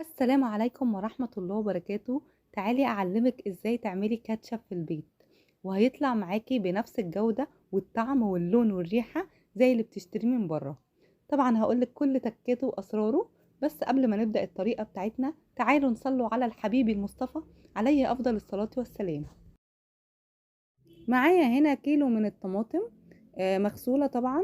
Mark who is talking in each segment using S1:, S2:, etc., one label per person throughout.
S1: السلام عليكم ورحمة الله وبركاته. تعالي أعلمك إزاي تعملي كاتشب في البيت وهيطلع معاكي بنفس الجودة والطعم واللون والريحة زي اللي بتشتريه من بره. طبعا هقولك كل تكاته وأسراره، بس قبل ما نبدأ الطريقة بتاعتنا تعالوا نصلوا على الحبيب المصطفى عليه أفضل الصلاة والسلام. معايا هنا كيلو من الطماطم، مغسولة طبعا.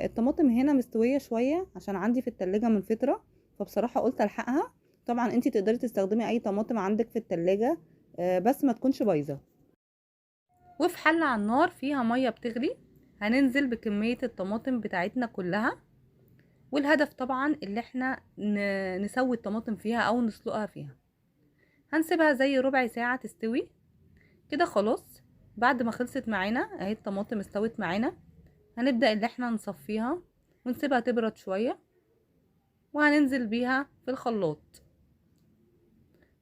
S1: الطماطم هنا مستوية شوية عشان عندي في التلاجة من فترة، فبصراحة قلت ألحقها. طبعا انتي تقدري تستخدمي أي طماطم عندك في التلاجة، بس ما تكونش بايظة. وفي حلة على النار فيها مية بتغلي هننزل بكمية الطماطم بتاعتنا كلها، والهدف طبعا اللي احنا نسوي الطماطم فيها أو نسلقها فيها. هنسيبها زي ربع ساعة تستوي كده خلاص. بعد ما خلصت معانا اهي الطماطم استوت معانا، هنبدأ اللي احنا نصفيها ونسيبها تبرد شوية وهننزل بيها في الخلاط.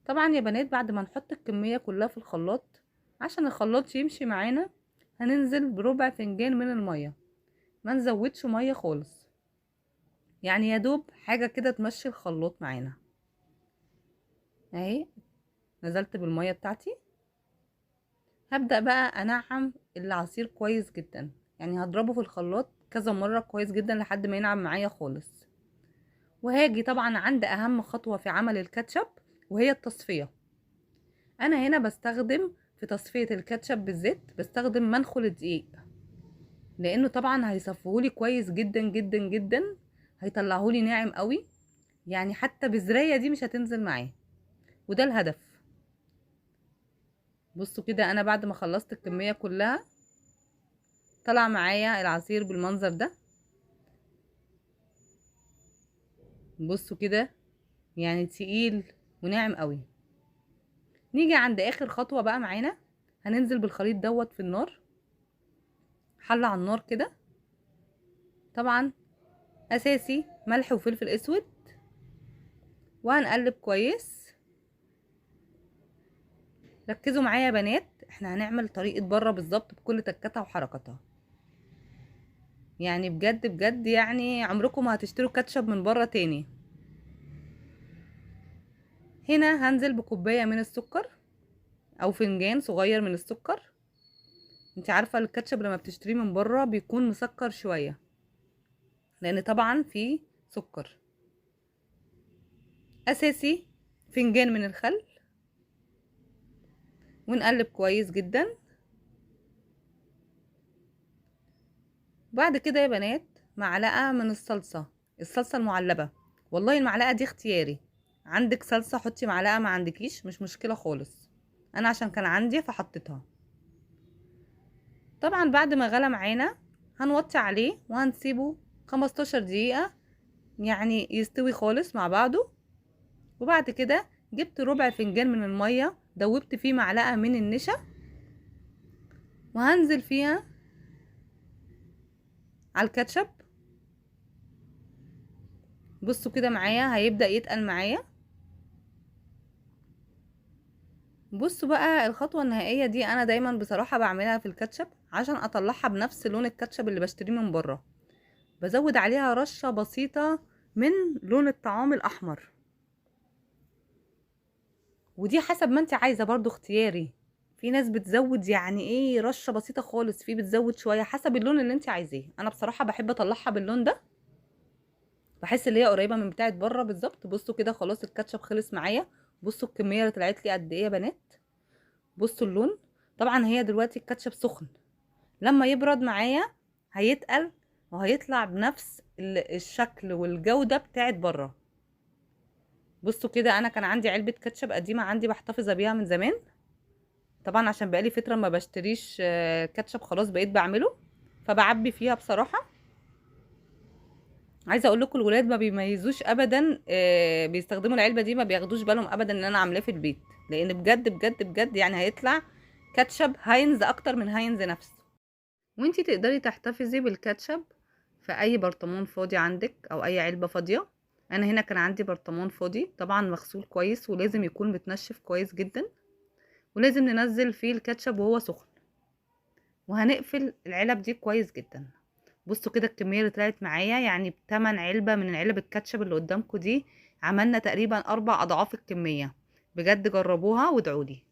S1: طبعا يا بنات بعد ما نحط الكمية كلها في الخلاط عشان الخلاط يمشي معانا هننزل بربع فنجان من المية، ما نزودش مية خالص، يعني يا دوب حاجة كده تمشي الخلاط معانا. اهي نزلت بالمية بتاعتي، هبدأ بقى انعم العصير كويس جدا، يعني هضربه في الخلاط كذا مرة كويس جدا لحد ما ينعم معايا خالص. وهاجي طبعا عند اهم خطوة في عمل الكاتشب وهي التصفية. انا هنا بستخدم في تصفية الكاتشب بالزيت بستخدم منخل الدقيق، لانه طبعا هيصفهولي كويس جدا جدا جدا، هيطلعهولي ناعم قوي، يعني حتى بزراية دي مش هتنزل معاه، وده الهدف. بصوا كده انا بعد ما خلصت الكمية كلها طلع معايا العصير بالمنظر ده. بصوا كده يعني تقيل وناعم قوي. نيجي عند اخر خطوة بقى معانا، هننزل بالخليط دوت في النار، حلة على النار كده. طبعا اساسي ملح وفلفل اسود، وهنقلب كويس. ركزوا معايا يا بنات، احنا هنعمل طريقة بره بالظبط بكل تكاتها وحركاتها، يعني بجد بجد يعني عمركم ما هتشتروا كاتشب من بره تاني. هنا هنزل بكوباية من السكر او فنجان صغير من السكر. انت عارفة الكاتشب لما بتشتريه من بره بيكون مسكر شوية لان طبعا فيه سكر. اساسي فنجان من الخل، ونقلب كويس جدا. بعد كده يا بنات معلقة من الصلصة المعلبة، والله المعلقة دي اختياري، عندك صلصة حطي معلقة، ما عندكيش مش مشكلة خالص، انا عشان كان عندي فحطيتها. طبعا بعد ما غلى معانا هنوطي عليه وهنسيبه 15 دقيقة يعني يستوي خالص مع بعضه. وبعد كده جبت ربع فنجان من المية دوبت فيه معلقة من النشا وهنزل فيها على الكاتشب. بصوا كده معايا هيبدأ يتقل معايا. بصوا بقى الخطوة النهائية دي انا دايما بصراحة بعملها في الكاتشب عشان اطلعها بنفس لون الكاتشب اللي بشتريه من بره، بزود عليها رشة بسيطة من لون الطعام الاحمر، ودي حسب ما انت عايزة برضو اختياري. في ناس بتزود يعني ايه رشة بسيطة خالص، في بتزود شوية حسب اللون اللي انت عايزاه. انا بصراحة بحب اطلعها باللون ده، بحس اللي هي قريبة من بتاعت بره بالظبط. بصوا كده خلاص الكاتشب خلص معايا. بصوا الكمية اللي طلعت لي قد ايه يا بنات، بصوا اللون. طبعا هي دلوقتي الكاتشب سخن، لما يبرد معايا هيتقل وهيطلع بنفس الشكل والجودة بتاعت بره. بصوا كده انا كان عندي علبة كاتشب قديمة عندي بحتفظ بيها من زمان، طبعا عشان بقالي فترة ما بشتريش كاتشب، خلاص بقيت بعمله فبعبي فيها بصراحة. عايزه اقول لكم الولاد ما بيميزوش ابدا، بيستخدموا العلبه دي ما بياخدوش بالهم ابدا ان انا عاملاه في البيت، لان بجد بجد بجد يعني هيطلع كاتشب هاينز اكتر من هاينز نفسه. وانتي تقدري تحتفظي بالكاتشب في اي برطمان فاضي عندك او اي علبه فاضيه. انا هنا كان عندي برطمان فاضي طبعا مغسول كويس ولازم يكون متنشف كويس جدا، ولازم ننزل فيه الكاتشب وهو سخن، وهنقفل العلب دي كويس جدا. بصوا كده الكميه اللي طلعت معايا يعني ب8 علبه من العلب الكاتشب اللي قدامكم دي، عملنا تقريبا 4 اضعاف الكمية. بجد جربوها وادعولي.